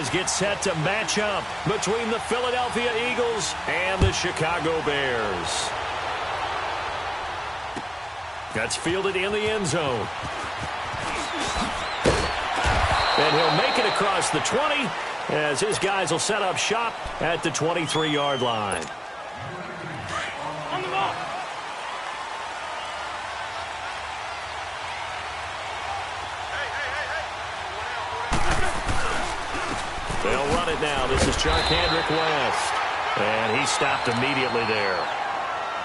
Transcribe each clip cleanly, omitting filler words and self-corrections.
guys get set to match up between the Philadelphia Eagles and the Chicago Bears. That's fielded in the end zone. And he'll make it across the 20 as his guys will set up shop at the 23-yard line. On the ball. They'll run it now. This is Charkandrick West. And he stopped immediately there.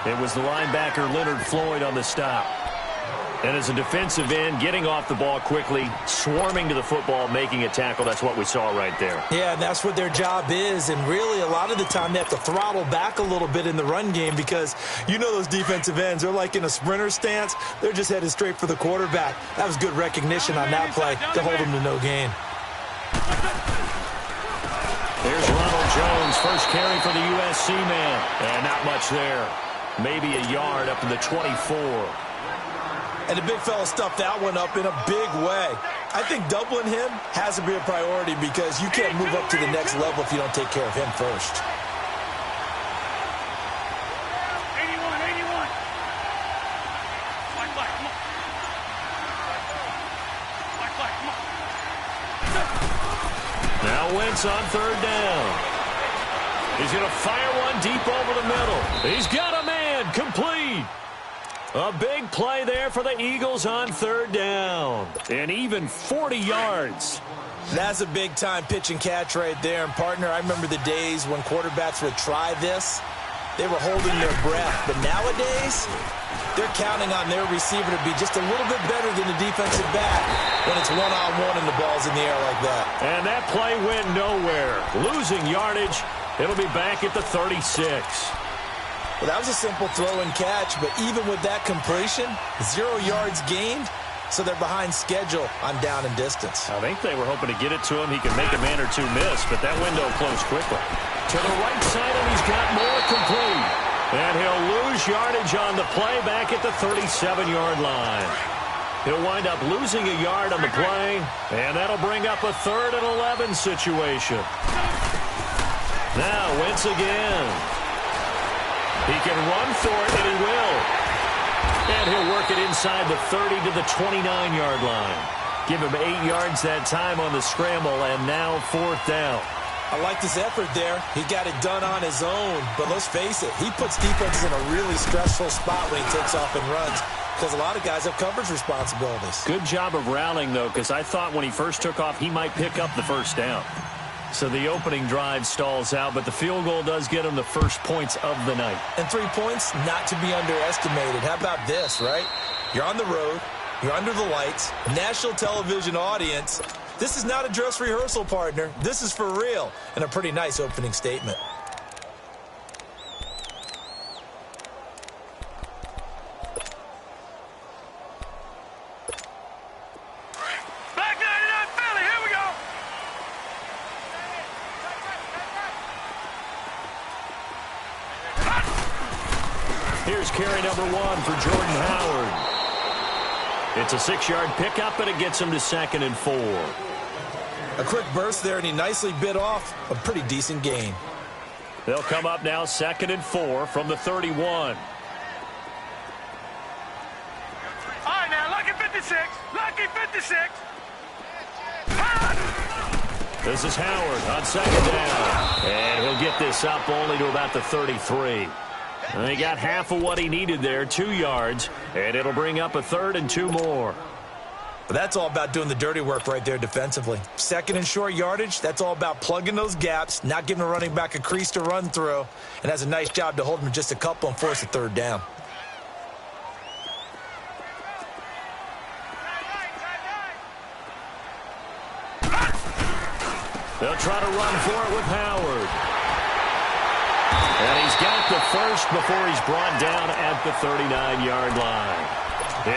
It was the linebacker Leonard Floyd on the stop. And as a defensive end, getting off the ball quickly, swarming to the football, making a tackle. That's what we saw right there. Yeah, and that's what their job is. And really, a lot of the time, they have to throttle back a little bit in the run game because you know those defensive ends, they're like in a sprinter stance. They're just headed straight for the quarterback. That was good recognition on that play to hold them to no gain. There's Ronald Jones, first carry for the USC man. And not much there. Maybe a yard up to the 24. And the big fella stuffed that one up in a big way. I think doubling him has to be a priority because you can't move up to the next level if you don't take care of him first. 81, 81. Come on. Come on. Now Wentz on third down. He's going to fire one deep over the middle. He's got a man, complete. A big play there for the Eagles on third down. And even 40 yards. That's a big-time pitch and catch right there. And, partner, I remember the days when quarterbacks would try this. They were holding their breath. But nowadays, they're counting on their receiver to be just a little bit better than the defensive back when it's one-on-one and the ball's in the air like that. And that play went nowhere. Losing yardage. It'll be back at the 36. Well, that was a simple throw and catch, but even with that completion, 0 yards gained, so they're behind schedule on down and distance. I think they were hoping to get it to him. He could make a man or two miss, but that window closed quickly. To the right side, and he's got more complete. And he'll lose yardage on the play back at the 37-yard line. He'll wind up losing a yard on the play, and that'll bring up a 3rd and 11 situation. Now, Wentz again. He can run for it, and he will. And he'll work it inside the 30 to the 29-yard line. Give him 8 yards that time on the scramble, and now 4th down. I like this effort there. He got it done on his own. But let's face it, he puts defenses in a really stressful spot when he takes off and runs because a lot of guys have coverage responsibilities. Good job of rallying, though, because I thought when he first took off, he might pick up the first down. So the opening drive stalls out, but the field goal does get him the first points of the night. And 3 points, not to be underestimated. How about this, right? You're on the road. You're under the lights. National television audience. This is not a dress rehearsal, partner. This is for real. And a pretty nice opening statement. Here's carry number 1 for Jordan Howard. It's a 6-yard pickup, and it gets him to 2nd and 4. A quick burst there, and he nicely bit off a pretty decent gain. They'll come up now 2nd and 4 from the 31. All right, now, lucky 56. Lucky 56. This is Howard on 2nd down. And he'll get this up only to about the 33. And he got half of what he needed there, 2 yards, and it'll bring up a 3rd and 2 more. But that's all about doing the dirty work right there defensively. 2nd and short yardage, that's all about plugging those gaps, not giving a running back a crease to run through, and has a nice job to hold him just a couple and force a 3rd down. They'll try to run for it with Howard. And he's got the first before he's brought down at the 39-yard line.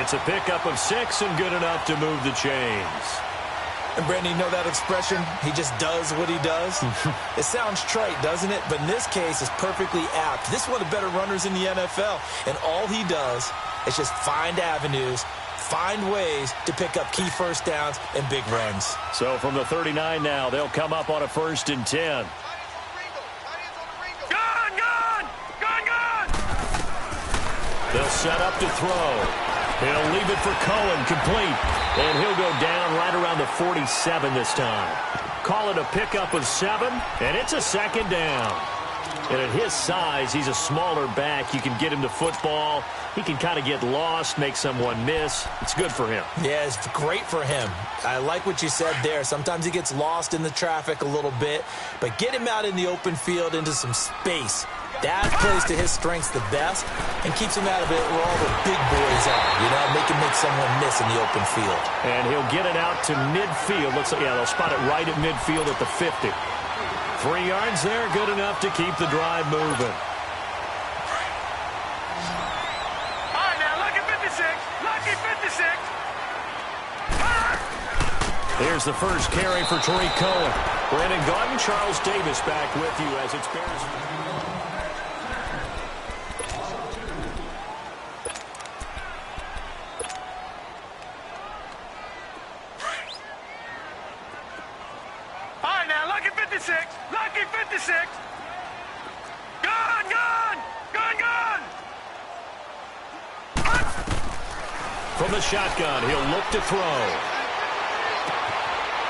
It's a pickup of 6 and good enough to move the chains. And, Brandon, you know that expression? He just does what he does? It sounds trite, doesn't it? But in this case, it's perfectly apt. This is one of the better runners in the NFL. And all he does is just find avenues, find ways to pick up key first downs and big runs. So from the 39 now, they'll come up on a 1st and 10. They'll set up to throw. He'll leave it for Cohen, complete. And he'll go down right around the 47 this time. Call it a pickup of 7, and it's a 2nd down. And at his size, he's a smaller back. You can get him to football. He can kind of get lost, make someone miss. It's good for him. Yeah, it's great for him. I like what you said there. Sometimes he gets lost in the traffic a little bit, but get him out in the open field into some space. That plays to his strengths the best and keeps him out of it where all the big boys are. Make him make someone miss in the open field. And he'll get it out to midfield. Looks like, yeah, they'll spot it right at midfield at the 50. 3 yards there, good enough to keep the drive moving. All right, now, lucky 56. Lucky 56. Here's the first carry for Tariq Cohen. Brandon Gaudin, Charles Davis back with you as it's Bears. Lucky 56. Gun, gun, gun, gun. From the shotgun, he'll look to throw.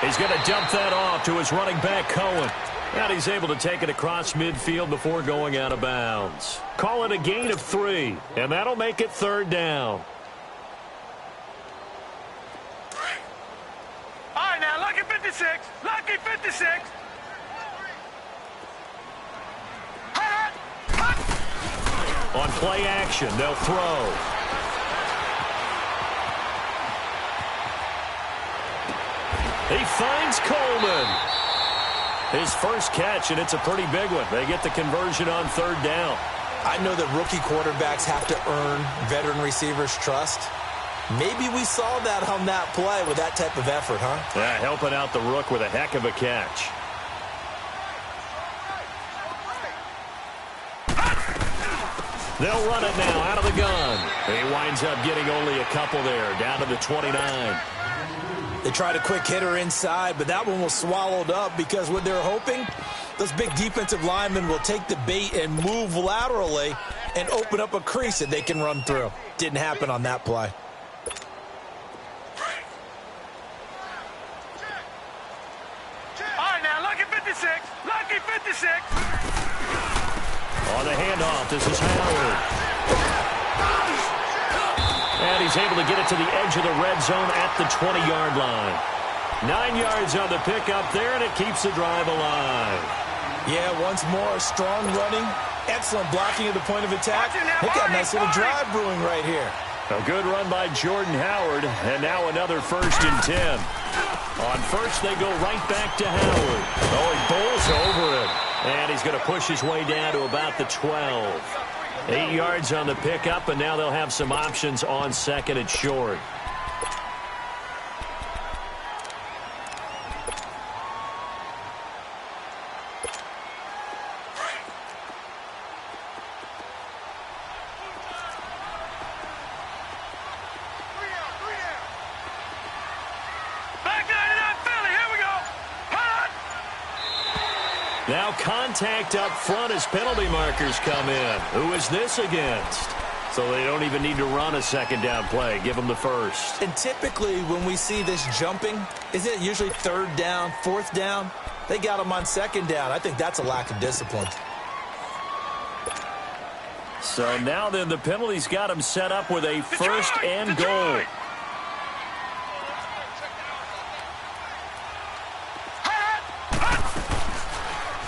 He's going to dump that off to his running back, Cohen. And he's able to take it across midfield before going out of bounds. Call it a gain of 3, and that'll make it 3rd down. All right, now, lucky 56. Lucky 56. On play action, they'll throw. He finds Coleman. His first catch, and it's a pretty big one. They get the conversion on 3rd down. I know that rookie quarterbacks have to earn veteran receivers' trust. Maybe we saw that on that play with that type of effort, huh? Yeah, helping out the rook with a heck of a catch. They'll run it now out of the gun. He winds up getting only a couple there, down to the 29. They tried a quick hitter inside, but that one was swallowed up because what they're hoping, those big defensive linemen will take the bait and move laterally and open up a crease that they can run through. Didn't happen on that play. All right, now, lucky 56. Lucky 56. On the handoff, this is Howard. And he's able to get it to the edge of the red zone at the 20-yard line. 9 yards on the pickup there, and it keeps the drive alive. Yeah, once more, strong running, excellent blocking at the point of attack. Look at a nice little drive brewing right here. A good run by Jordan Howard, and now another 1st and 10. On first, they go right back to Howard. Oh, he bowls over it. And he's going to push his way down to about the 12. 8 yards on the pickup, and now they'll have some options on 2nd and short. Now contact up front as penalty markers come in. Who is this against? So they don't even need to run a 2nd down play. Give them the 1st. And typically when we see this jumping, isn't it usually 3rd down, 4th down? They got them on 2nd down. I think that's a lack of discipline. So now then the penalty's got him set up with a 1st and goal.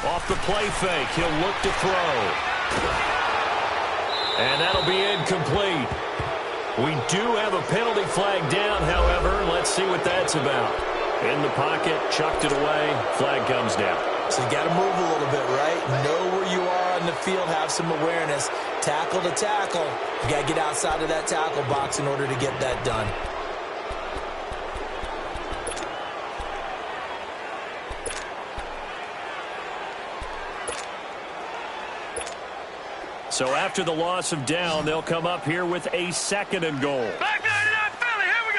Off the play fake, he'll look to throw. And that'll be incomplete. We do have a penalty flag down, however. Let's see what that's about. In the pocket, chucked it away, flag comes down. So you got to move a little bit, right? Know where you are on the field, have some awareness. Tackle to tackle. You got to get outside of that tackle box in order to get that done. So after the loss of down, they'll come up here with a 2nd and goal. Back 99 Philly, here we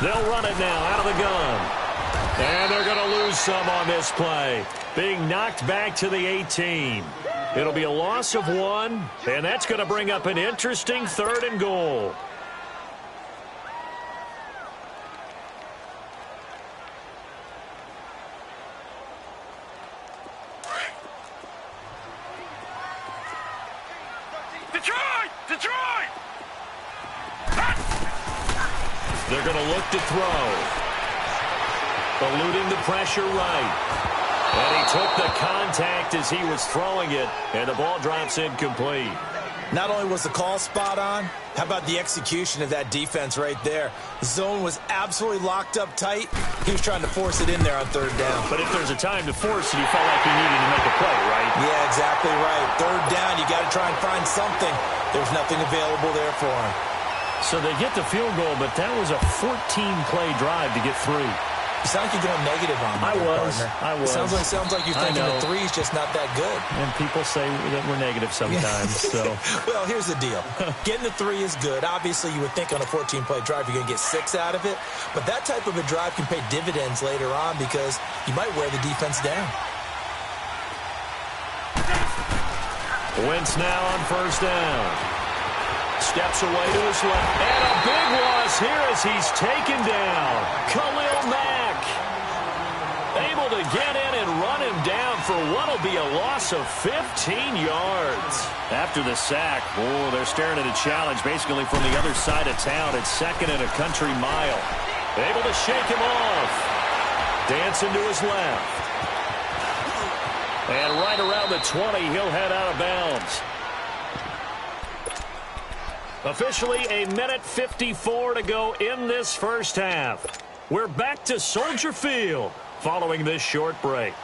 They'll run it now out of the gun. And they're going to lose some on this play. Being knocked back to the 18. It'll be a loss of 1, and that's going to bring up an interesting 3rd and goal. Detroit! Detroit! They're going to look to throw. Eluding the pressure right. And he took the contact as he was throwing it, and the ball drops incomplete. Not only was the call spot on, how about the execution of that defense right there? The zone was absolutely locked up tight. He was trying to force it in there on 3rd down. But if there's a time to force it, you felt like you needed to make a play, right? Yeah, exactly right. 3rd down, you got to try and find something. There's nothing available there for him. So they get the field goal, but that was a 14-play drive to get 3. You sound like you're going negative on me, I was. Sounds like you're thinking the 3's just not that good. And people say that we're negative sometimes. So, well, here's the deal. Getting the 3 is good. Obviously, you would think on a 14-play drive you're going to get 6 out of it. But that type of a drive can pay dividends later on because you might wear the defense down. Wentz now on 1st down. Steps away to his left. And a big loss here as he's taken down. Khalil Mack able to get in and run him down for what will be a loss of 15 yards. After the sack, they're staring at a challenge basically from the other side of town. It's 2nd and a country mile. Able to shake him off. Dancing to his left. And right around the 20, he'll head out of bounds. Officially a minute 54 to go in this first half. We're back to Soldier Field following this short break.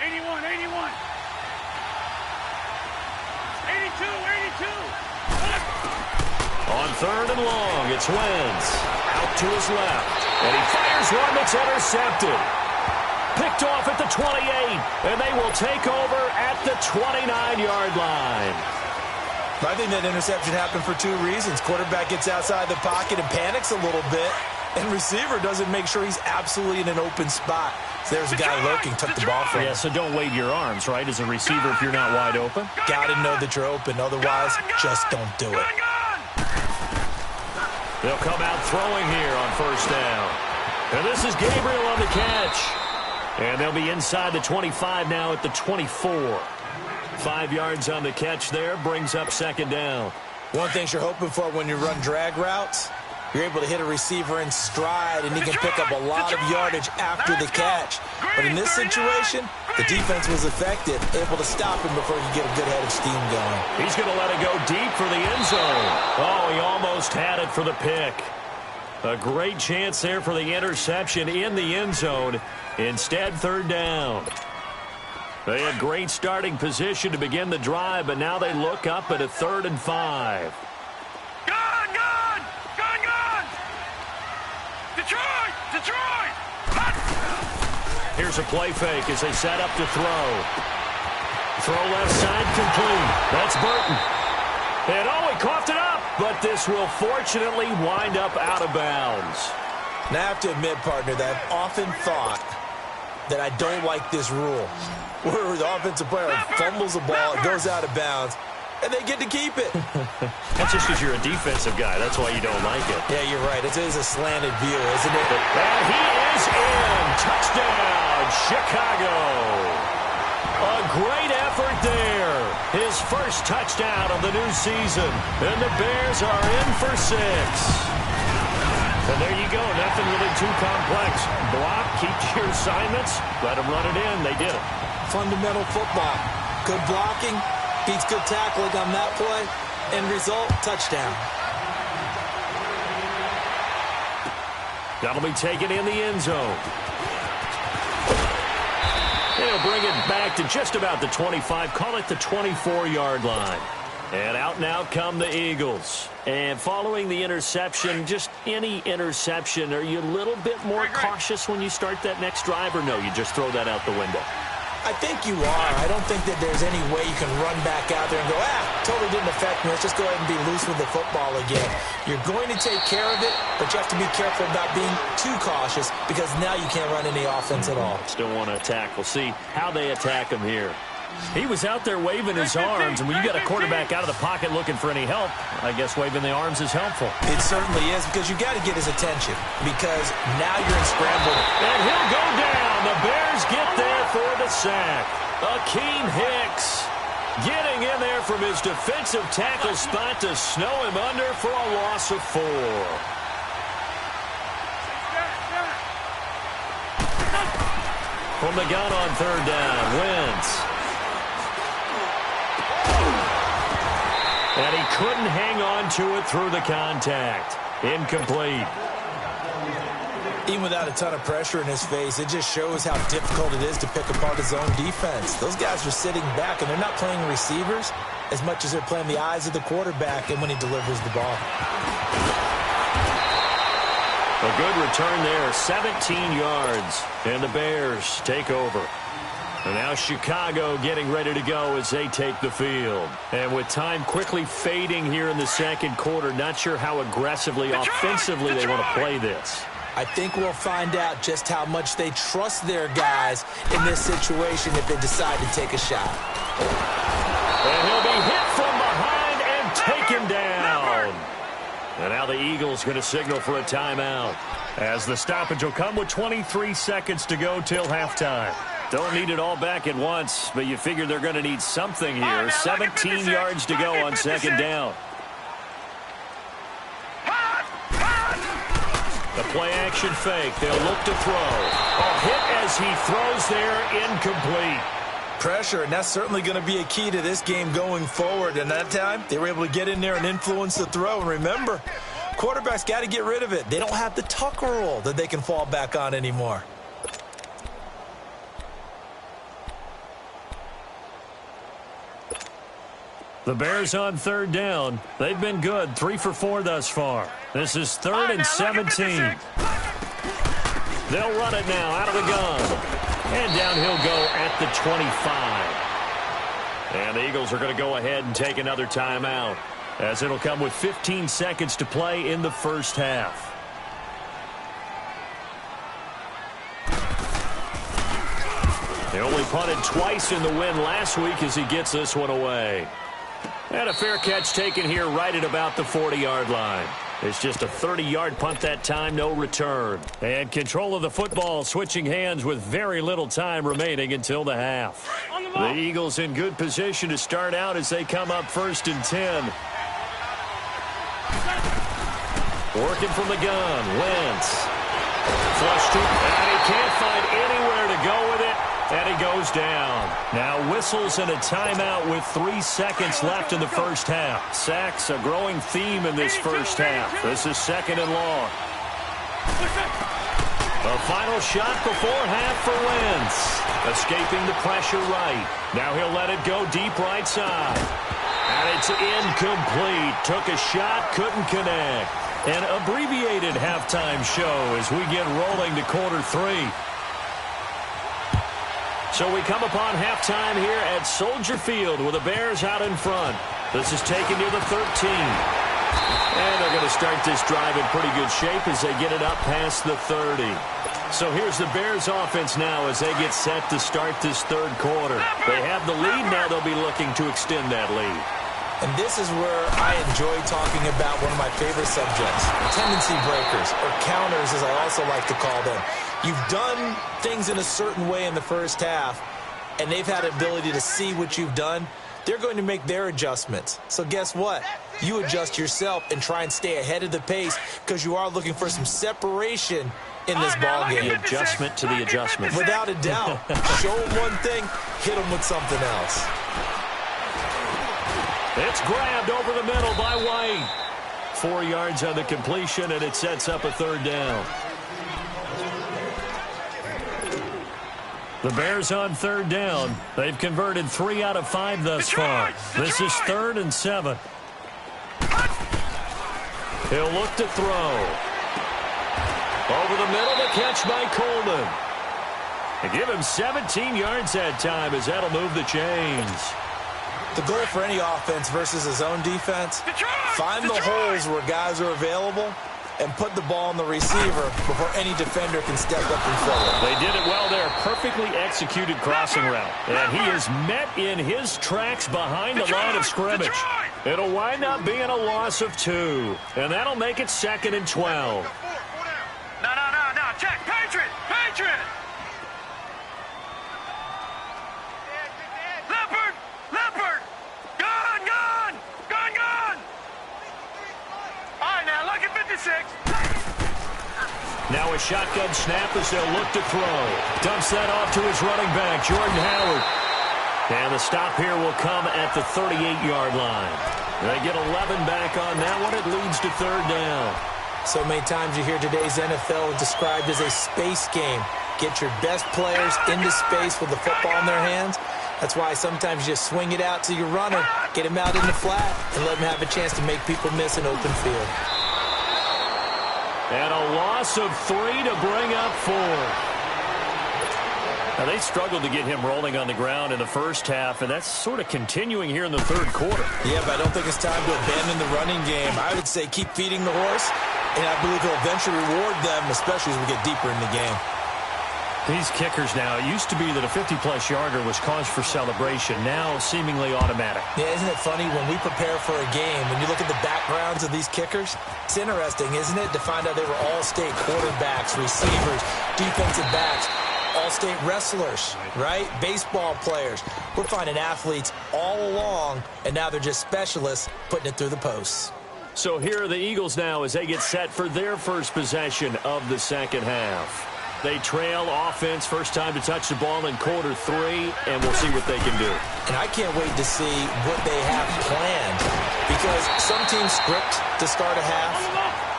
81, 81. 82, 82. On 3rd and long, it's Wentz. Out to his left. And he fires one that's intercepted. Picked off at the 28. And they will take over at the 29-yard line. I think that interception happened for 2 reasons. Quarterback gets outside the pocket and panics a little bit. And receiver doesn't make sure he's absolutely in an open spot. So there's a guy lurking, took the ball from him. Yeah, so don't wave your arms, right, as a receiver if you're not wide open. Got to know that you're open. Otherwise, just don't do it. They'll come out throwing here on 1st down. And this is Gabriel on the catch. And they'll be inside the 25 now at the 24. 5 yards on the catch there, brings up 2nd down. One thing you're hoping for when you run drag routes, you're able to hit a receiver in stride, and he can pick up a lot of yardage after the catch. But in this situation, the defense was effective, able to stop him before he could get a good head of steam going. He's going to let it go deep for the end zone. Oh, he almost had it for the pick. A great chance there for the interception in the end zone. Instead, 3rd down. They had great starting position to begin the drive, but now they look up at a 3rd and 5. Gun! Gun! Gun! Gun! Detroit! Detroit! Here's a play fake as they set up to throw. Throw left side complete. That's Burton. And he coughed it up, but this will fortunately wind up out of bounds. Now, I have to admit, partner, that I've often thought that I don't like this rule, where the offensive player fumbles the ball, it goes out of bounds, and they get to keep it. That's just because you're a defensive guy. That's why you don't like it. Yeah, you're right. It is a slanted view, isn't it? And he is in. Touchdown, Chicago. A great effort there. His first touchdown of the new season. And the Bears are in for 6. And there you go. Nothing really too complex. Block, keep your assignments, let them run it in. They did it. Fundamental football. Good blocking, beats good tackling on that play. End result, touchdown. That'll be taken in the end zone. They'll bring it back to just about the 25. Call it the 24-yard line. And out and out come the Eagles. And following the interception, just any interception, are you a little bit more cautious when you start that next drive, or no, you just throw that out the window? I think you are. I don't think that there's any way you can run back out there and go, totally didn't affect me. Let's just go ahead and be loose with the football again. You're going to take care of it, but you have to be careful about being too cautious because now you can't run any offense at all. Still want to attack. We'll see how they attack him here. He was out there waving his arms, and when you got a quarterback out of the pocket looking for any help, I guess waving the arms is helpful. It certainly is, because you got to get his attention, because now you're in scramble. And he'll go down. The Bears get there for the sack. Akeem Hicks getting in there from his defensive tackle spot to snow him under for a loss of 4. From the gun on third down, Wentz. And he couldn't hang on to it through the contact. Incomplete. Even without a ton of pressure in his face, it just shows how difficult it is to pick apart his own defense. Those guys are sitting back, and they're not playing receivers as much as they're playing the eyes of the quarterback and when he delivers the ball. A good return there, 17 yards, and the Bears take over. And now Chicago getting ready to go as they take the field. And with time quickly fading here in the second quarter, not sure how aggressively, offensively they want to play this. I think we'll find out just how much they trust their guys in this situation if they decide to take a shot. And he'll be hit from behind and taken down. And now the Eagles going to signal for a timeout, as the stoppage will come with 23 seconds to go till halftime. Don't need it all back at once, but you figure they're going to need something here. 17 yards to go on second down. The play-action fake. They'll look to throw. A hit as he throws there, incomplete. Pressure, and that's certainly going to be a key to this game going forward. And that time, they were able to get in there and influence the throw. And remember, quarterbacks got to get rid of it. They don't have the Tucker rule that they can fall back on anymore. The Bears on third down. They've been good, 3 for 4 thus far. This is 3rd and 17. They'll run it now out of the gun. And down he'll go at the 25. And the Eagles are going to go ahead and take another timeout, as it'll come with 15 seconds to play in the first half. They only punted twice in the win last week as he gets this one away. And a fair catch taken here right at about the 40-yard line. It's just a 30-yard punt that time, no return. And control of the football switching hands with very little time remaining until the half. The Eagles in good position to start out as they come up 1st and 10. Working from the gun, Wentz. Flushed it, and he can't find anywhere to go with it. And he goes down. Now whistles and a timeout with 3 seconds left in the first half. Sacks, a growing theme in this first half. This is 2nd and long. A final shot before half for Wentz. Escaping the pressure right. Now he'll let it go deep right side. And it's incomplete. Took a shot, couldn't connect. An abbreviated halftime show as we get rolling to quarter 3. So we come upon halftime here at Soldier Field with the Bears out in front. This is taken near the 13. And they're going to start this drive in pretty good shape as they get it up past the 30. So here's the Bears offense now as they get set to start this third quarter. They have the lead. Now they'll be looking to extend that lead. And this is where I enjoy talking about one of my favorite subjects, tendency breakers, or counters as I also like to call them. You've done things in a certain way in the first half, and they've had the ability to see what you've done. They're going to make their adjustments. So guess what? You adjust yourself and try and stay ahead of the pace because you are looking for some separation in this ball game. The adjustment to the adjustment. Without a doubt. Show them one thing, hit them with something else. It's grabbed over the middle by White. 4 yards on the completion, and it sets up a third down. The Bears on third down. They've converted 3 out of 5 thus far. This is 3rd and 7. He'll look to throw. Over the middle, the catch by Coleman. They give him 17 yards that time as that'll move the chains. The goal for any offense versus his own defense, find the holes where guys are available and put the ball on the receiver before any defender can step up and fill it. They did it well there. Perfectly executed crossing route. And he is met in his tracks behind the line of scrimmage. It'll wind up being a loss of 2. And that'll make it 2nd and 12. No. Check. Patriot. Leopard. Gun. All right, now, lucky 56. Now a shotgun snap as they'll look to throw. Dumps that off to his running back, Jordan Howard. And the stop here will come at the 38-yard line. They get 11 back on that one. It leads to 3rd down. So many times you hear today's NFL described as a space game. Get your best players into space with the football in their hands. That's why sometimes you just swing it out to your runner, get him out in the flat, and let him have a chance to make people miss an open field. And a loss of 3 to bring up 4. Now, they struggled to get him rolling on the ground in the first half, and that's sort of continuing here in the 3rd quarter. Yeah, but I don't think it's time to abandon the running game. I would say keep feeding the horse, and I believe he'll eventually reward them, especially as we get deeper in the game. These kickers now, it used to be that a 50-plus yarder was cause for celebration. Now, seemingly automatic. Yeah, isn't it funny when we prepare for a game, when you look at the backgrounds of these kickers? It's interesting, isn't it, to find out they were all-state quarterbacks, receivers, defensive backs, all-state wrestlers, right? Baseball players. We're finding athletes all along, and now they're just specialists putting it through the posts. So here are the Eagles now as they get set for their first possession of the second half. They trail offense, first time to touch the ball in quarter 3, and we'll see what they can do. And I can't wait to see what they have planned, because some teams script to start a half.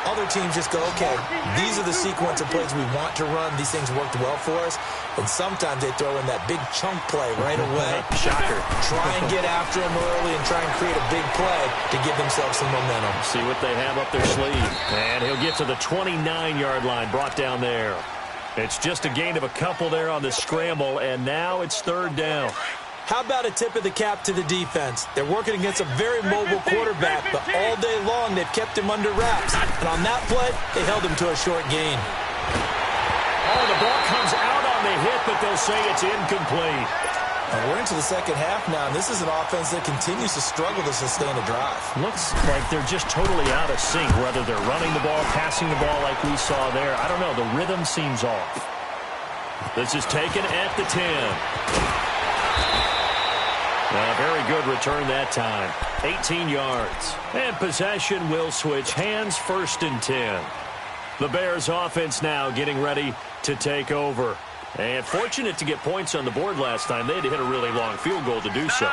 Other teams just go, okay, these are the sequence of plays we want to run. These things worked well for us. And sometimes they throw in that big chunk play right away. Shocker. Try and get after them early and try and create a big play to give themselves some momentum. See what they have up their sleeve. And he'll get to the 29-yard line, brought down there. It's just a gain of a couple there on the scramble, and now it's 3rd down. How about a tip of the cap to the defense? They're working against a very mobile quarterback, but all day long they've kept him under wraps. And on that play, they held him to a short gain. Oh, the ball comes out on the hit, but they'll say it's incomplete. And we're into the second half now, and this is an offense that continues to struggle to sustain a drive. Looks like they're just totally out of sync, whether they're running the ball, passing the ball like we saw there. I don't know. The rhythm seems off. This is taken at the 10. A very good return that time. 18 yards. And possession will switch hands, 1st and 10. The Bears offense now getting ready to take over. And fortunate to get points on the board last time. They had to hit a really long field goal to do so.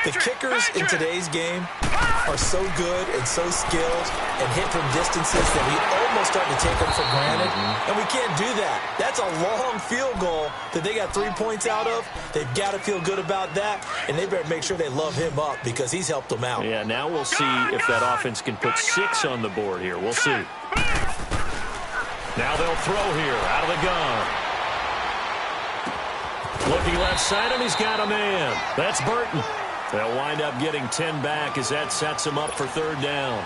The kickers in today's game are so good and so skilled and hit from distances that we almost start to take them for granted. And we can't do that. That's a long field goal that they got 3 points out of. They've got to feel good about that, and they better make sure they love him up because he's helped them out. Yeah, now we'll see if that offense can put 6 on the board here. We'll see. Now they'll throw here out of the gun. Looking left side, and he's got a man. That's Burton. They'll wind up getting 10 back as that sets him up for 3rd down.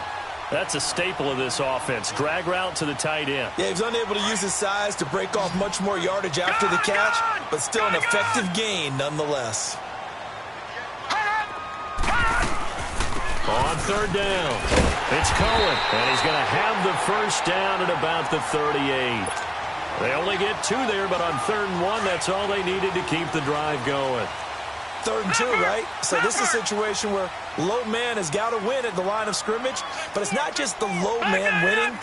That's a staple of this offense. Drag route to the tight end. Yeah, he was unable to use his size to break off much more yardage after the catch, but still an effective gain nonetheless. On 3rd down, it's Cohen, and he's going to have the first down at about the 38. They only get 2 there, but on 3rd and 1, that's all they needed to keep the drive going. 3rd and 2, right? So this is a situation where low man has got to win at the line of scrimmage, but it's not just the low man winning.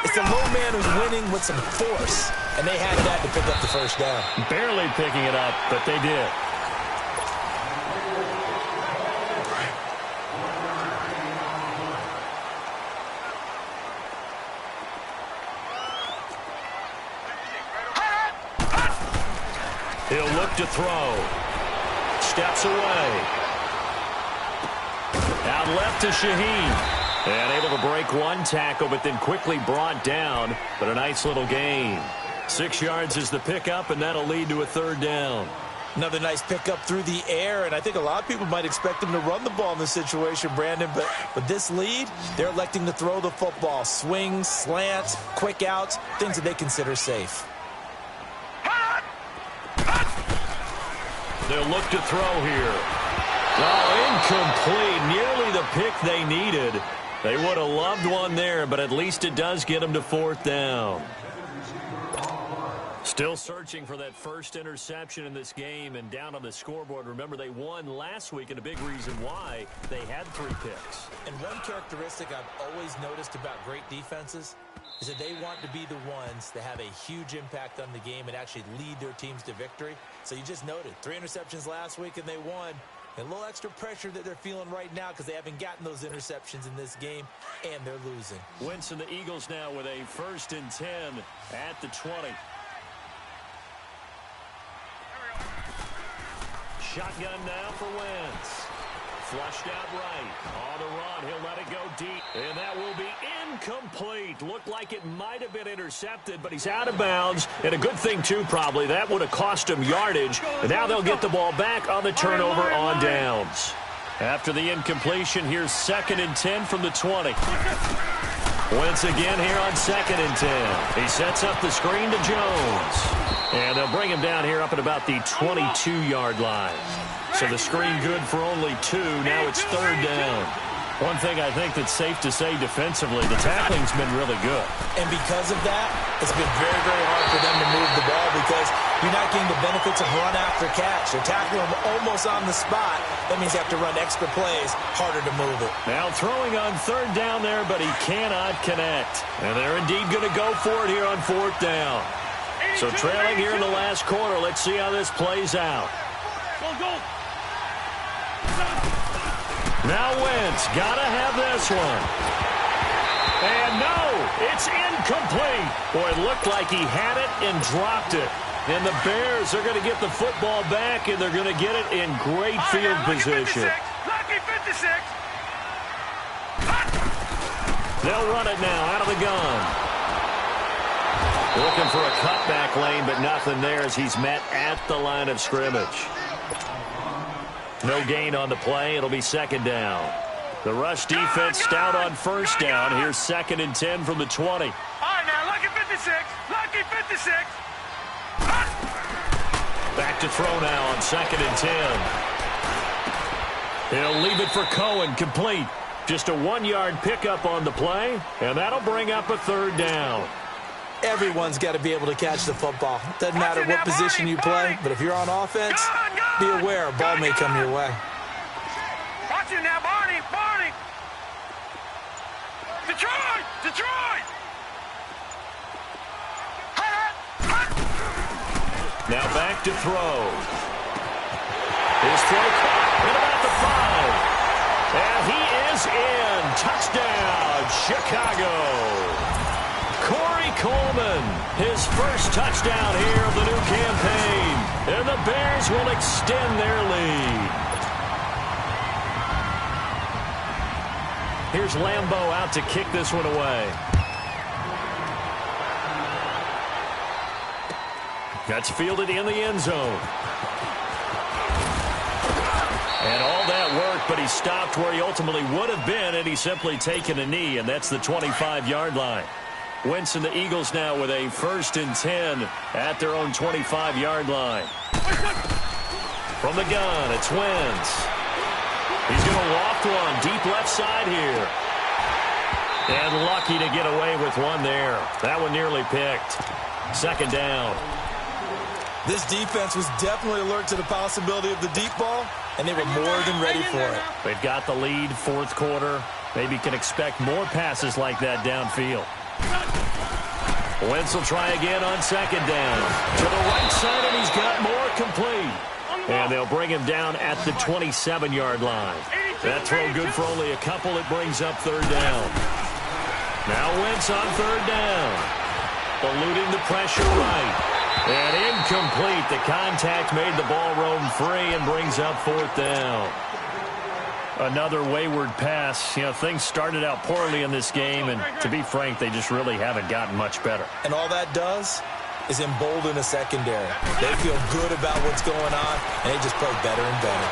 It's the low man who's winning with some force, and they had that to pick up the first down. Barely picking it up, but they did. He'll look to throw. Steps away. Out left to Shaheen. And able to break one tackle, but then quickly brought down. But a nice little gain. 6 yards is the pickup, and that'll lead to a third down. Another nice pickup through the air, and I think a lot of people might expect them to run the ball in this situation, Brandon, but this lead, they're electing to throw the football. Swings, slants, quick outs, things that they consider safe. They'll look to throw here. Oh, incomplete. Nearly the pick they needed. They would have loved one there, but at least it does get them to fourth down. Still searching for that first interception in this game and down on the scoreboard. Remember, they won last week, and a big reason why they had 3 picks. And one characteristic I've always noticed about great defenses is that they want to be the ones that have a huge impact on the game and actually lead their teams to victory. So you just noted 3 interceptions last week, and they won. And a little extra pressure that they're feeling right now because they haven't gotten those interceptions in this game, and they're losing. Wentz and the Eagles now with a 1st and 10 at the 20. Shotgun now for Wentz. Flushed out right. On the run, he'll let it go deep. And that will be incomplete. Looked like it might have been intercepted, but he's out of bounds. And a good thing, too, probably. That would have cost him yardage. And now they'll get the ball back on the turnover on downs. After the incompletion, here's 2nd and 10 from the 20. Wentz again here on 2nd and 10. He sets up the screen to Jones. And they'll bring him down here up at about the 22-yard line. So the screen good for only 2. Now it's 3rd down. One thing I think that's safe to say defensively, the tackling's been really good. And because of that, it's been very, very hard for them to move the ball because you're not getting the benefits of run after catch. They're tackling them almost on the spot. That means you have to run extra plays, harder to move it. Now throwing on 3rd down there, but he cannot connect. And they're indeed going to go for it here on 4th down. So trailing here in the last quarter. Let's see how this plays out. Go. Now Wentz, gotta have this one. And no, it's incomplete. Boy, it looked like he had it and dropped it. And the Bears are going to get the football back, and they're going to get it in great field position. Lucky 56. They'll run it now out of the gun. Looking for a cutback lane, but nothing there as he's met at the line of scrimmage. No gain on the play. It'll be 2nd down. The rush defense stout on 1st down. Here's 2nd and 10 from the 20. All right, now, lucky 56. Lucky 56. Back to throw now on 2nd and 10. He'll leave it for Cohen, complete. Just a 1-yard pickup on the play, and that'll bring up a 3rd down. Everyone's got to be able to catch the football. Doesn't matter what position you play, but if you're on offense, be aware a ball may come your way. Watch it now, Barney. Detroit. Now back to throw. His throw caught at about the 5. And he is in. Touchdown, Chicago. Corey Coleman, his first touchdown here of the new campaign. And the Bears will extend their lead. Here's Lambeau out to kick this one away. That's fielded in the end zone. And all that work, but he stopped where he ultimately would have been, and he's simply taken a knee, and that's the 25-yard line. Wentz and the Eagles now with a 1st and 10 at their own 25-yard line. From the gun, it's Wentz. He's going to loft one deep left side here. And lucky to get away with one there. That one nearly picked. 2nd down. This defense was definitely alert to the possibility of the deep ball, and they were more than ready for it. They've got the lead, 4th quarter. Maybe can expect more passes like that downfield. Wentz will try again on 2nd down. To the right side, and he's got more, complete. And they'll bring him down at the 27-yard line. That throw good for only a couple. It brings up 3rd down. Now Wentz on 3rd down. Eluding the pressure right. And incomplete. The contact made the ball roam free and brings up 4th down. Another wayward pass. You know, things started out poorly in this game, and to be frank, they just really haven't gotten much better. And all that does is embolden a secondary. They feel good about what's going on, and they just play better and better.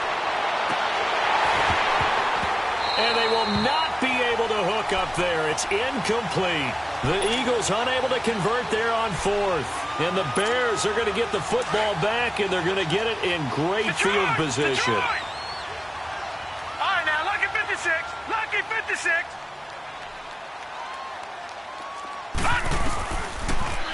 And they will not be able to hook up there. It's incomplete. The Eagles unable to convert there on fourth. And the Bears are going to get the football back, and they're going to get it in great field position. Detroit. All right, now, lucky 56. Lucky 56.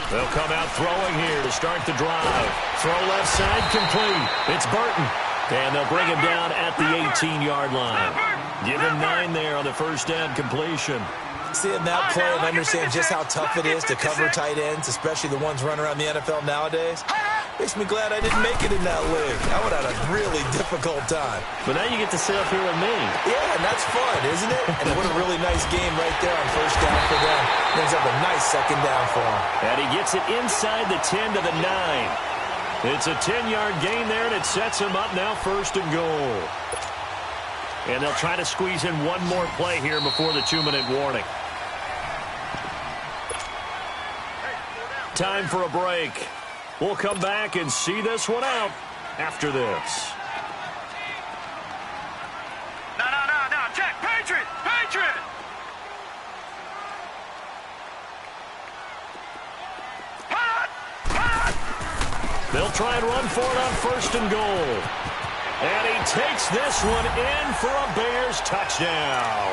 They'll come out throwing here to start the drive. Throw left side complete. It's Burton. And they'll bring him down at the 18-yard line. Give him 9 there on the first down completion. Seeing that play and understand just how tough it is to cover tight ends, especially the ones running around the NFL nowadays, makes me glad I didn't make it in that league. I would have had a really difficult time. But now you get to sit up here with me. Yeah, and that's fun, isn't it? And what a really nice game right there on first down for them. Ends up a nice second down for him. And he gets it inside the 10 to the 9. It's a 10-yard gain there, and it sets him up now first and goal. And they'll try to squeeze in one more play here before the 2-minute warning. Time for a break. We'll come back and see this one out after this. No. Check. Patriot. They'll try and run for it on first and goal. And he takes this one in for a Bears touchdown.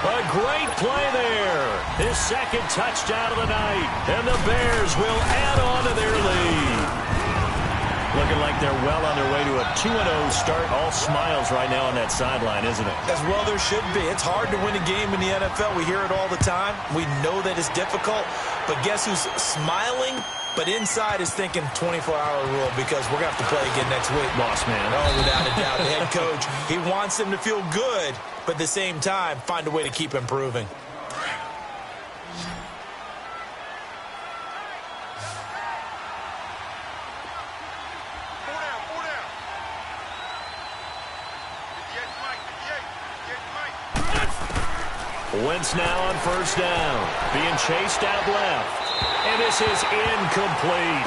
A great play there. His second touchdown of the night. And the Bears will add on to their lead. Looking like they're well on their way to a 2-0 start. All smiles right now on that sideline, isn't it? As well there should be. It's hard to win a game in the NFL. We hear it all the time. We know that it's difficult. But guess who's smiling? But inside is thinking 24-hour rule because we're going to have to play again next week. Boss man. Oh, without a doubt. The head coach, he wants them to feel good, but at the same time, find a way to keep improving. Wentz now on first down. Being chased out left. And this is incomplete.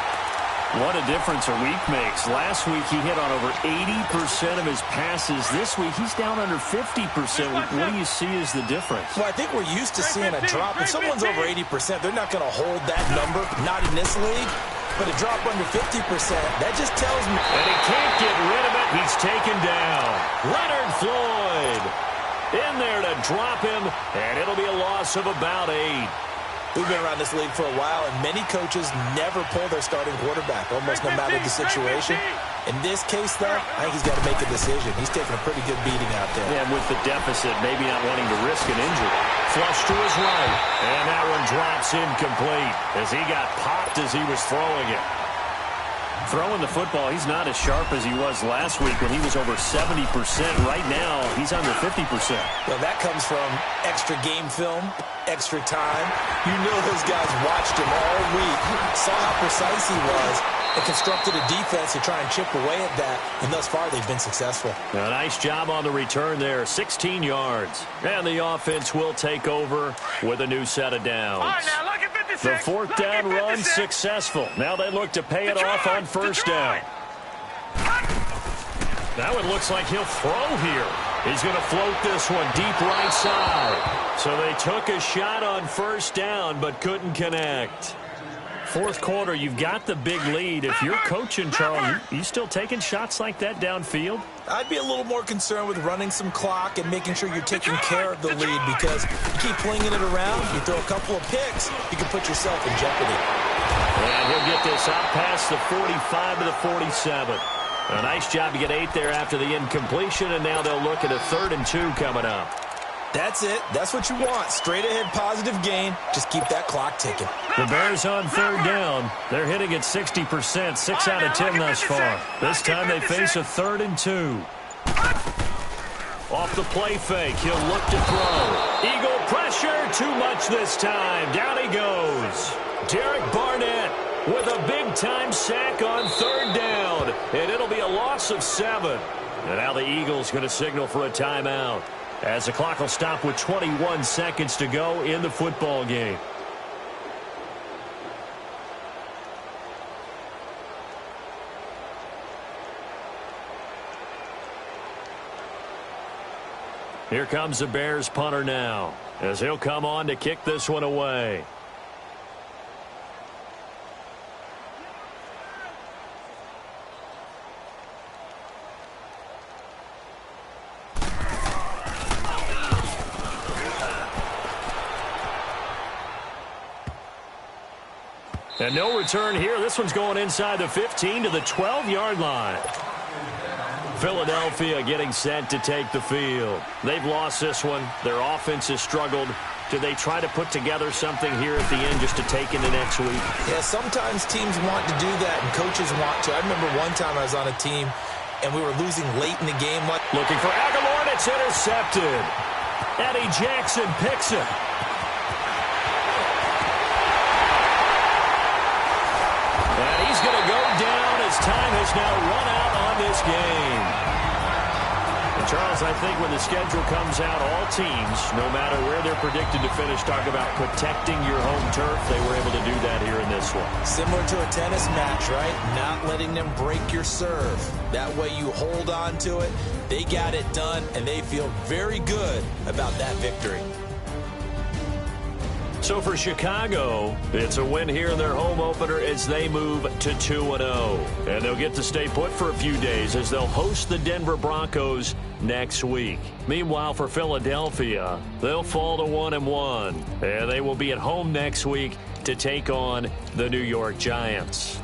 What a difference a week makes. Last week he hit on over 80% of his passes. This week he's down under 50%. What do you see as the difference? Well, I think we're used to seeing a drop. If someone's over 80%, they're not going to hold that number, not in this league. But a drop under 50%, that just tells me. And he can't get rid of it. He's taken down. Leonard Floyd in there to drop him, and it'll be a loss of about 8. We've been around this league for a while, and many coaches never pull their starting quarterback, almost no matter the situation. In this case, though, I think he's got to make a decision. He's taking a pretty good beating out there. Yeah, and with the deficit, maybe not wanting to risk an injury. Flush to his right, and that one drops incomplete as he got popped as he was throwing it. Throwing the football, he's not as sharp as he was last week when he was over 70%. Right now, he's under 50%. Well, that comes from extra game film, extra time. You know those guys watched him all week, saw how precise he was, and constructed a defense to try and chip away at that. And thus far, they've been successful. A nice job on the return there, 16 yards. And the offense will take over with a new set of downs. All right, now, look at 56. The fourth down run successful. Now they look to pay it off on first down. That one looks like he'll throw here. He's going to float this one deep right side. So they took a shot on first down but couldn't connect. Fourth quarter, you've got the big lead. If you're coaching, Charles, you still taking shots like that downfield? I'd be a little more concerned with running some clock and making sure you're taking care of the lead, because you keep flinging it around, you throw a couple of picks, you can put yourself in jeopardy. And he'll get this out past the 45 to the 47. A nice job to get 8 there after the incompletion, and now they'll look at a 3rd and 2 coming up. That's it. That's what you want. Straight ahead positive gain. Just keep that clock ticking. The Bears on 3rd down. They're hitting at 60%, 6 out of 10 thus far. This time they face a 3rd and 2. Off the play fake, he'll look to throw. Eagle pressure, too much this time. Down he goes. Derek Barnett with a big-time sack on 3rd down. And it'll be a loss of 7. And now the Eagles going to signal for a timeout, as the clock will stop with 21 seconds to go in the football game. Here comes the Bears punter now, as he'll come on to kick this one away. And no return here. This one's going inside the 15 to the 12-yard line. Philadelphia getting set to take the field. They've lost this one. Their offense has struggled. Do they try to put together something here at the end just to take into next week? Yeah, sometimes teams want to do that, and coaches want to. I remember one time I was on a team, and we were losing late in the game. Looking for Aguilar, and it's intercepted. Eddie Jackson picks it. And he's going to go down as time has now run out on this game. And Charles, I think when the schedule comes out, all teams, no matter where they're predicted to finish, talk about protecting your home turf. They were able to do that here in this one. Similar to a tennis match, right? Not letting them break your serve. That way you hold on to it. They got it done, and they feel very good about that victory. So for Chicago, it's a win here in their home opener as they move to 2-0. And they'll get to stay put for a few days as they'll host the Denver Broncos next week. Meanwhile, for Philadelphia, they'll fall to 1-1. And they will be at home next week to take on the New York Giants.